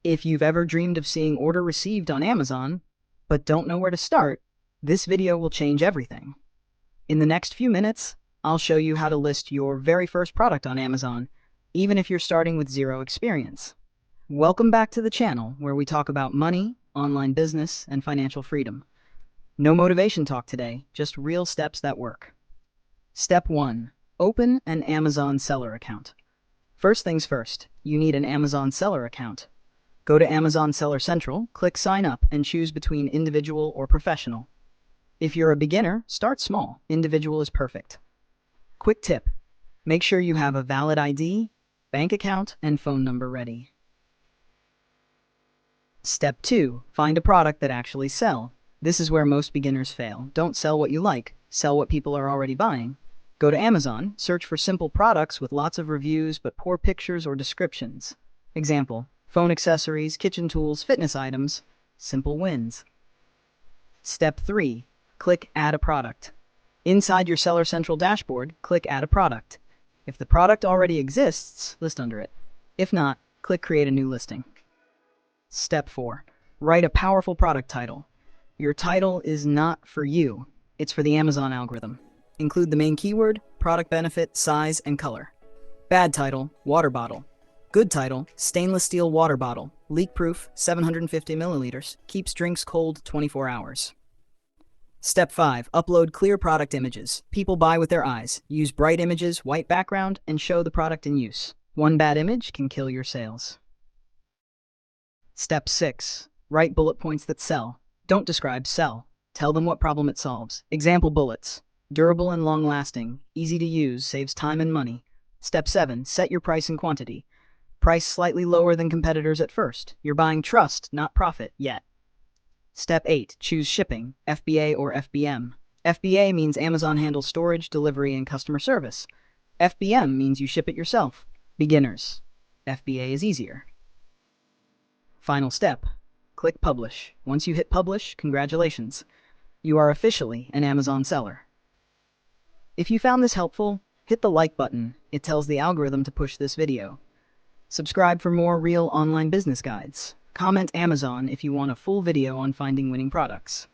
If you've ever dreamed of seeing order received on Amazon, but don't know where to start, this video will change everything. In the next few minutes, I'll show you how to list your very first product on Amazon, even if you're starting with zero experience. Welcome back to the channel where we talk about money, online business, and financial freedom. No motivation talk today, just real steps that work. Step 1. Open an Amazon seller account. First things first, you need an Amazon seller account. Go to Amazon Seller Central, click Sign Up, and choose between individual or professional. If you're a beginner, start small. Individual is perfect. Quick tip: make sure you have a valid ID, bank account, and phone number ready. Step 2. Find a product that actually sells. This is where most beginners fail. Don't sell what you like, sell what people are already buying. Go to Amazon, search for simple products with lots of reviews but poor pictures or descriptions. Example: phone accessories, kitchen tools, fitness items. Simple wins. Step 3. Click Add a Product. Inside your Seller Central dashboard, click Add a Product. If the product already exists, list under it. If not, click Create a New Listing. Step 4. Write a powerful product title. Your title is not for you. It's for the Amazon algorithm. Include the main keyword, product benefit, size, and color. Bad title: water bottle. Good title: stainless steel water bottle, leak-proof, 750 milliliters, keeps drinks cold 24 hours. Step 5. Upload clear product images. People buy with their eyes. Use bright images, white background, and show the product in use. One bad image can kill your sales. Step 6. Write bullet points that sell. Don't describe, sell. Tell them what problem it solves. Example bullets: durable and long-lasting, easy to use, saves time and money. Step 7. Set your price and quantity. Price slightly lower than competitors at first. You're buying trust, not profit, yet. Step 8. Choose shipping, FBA or FBM. FBA means Amazon handles storage, delivery, and customer service. FBM means you ship it yourself. Beginners. FBA is easier. Final step. Click Publish. Once you hit Publish, congratulations. You are officially an Amazon seller. If you found this helpful, hit the like button. It tells the algorithm to push this video. Subscribe for more real online business guides. Comment Amazon if you want a full video on finding winning products.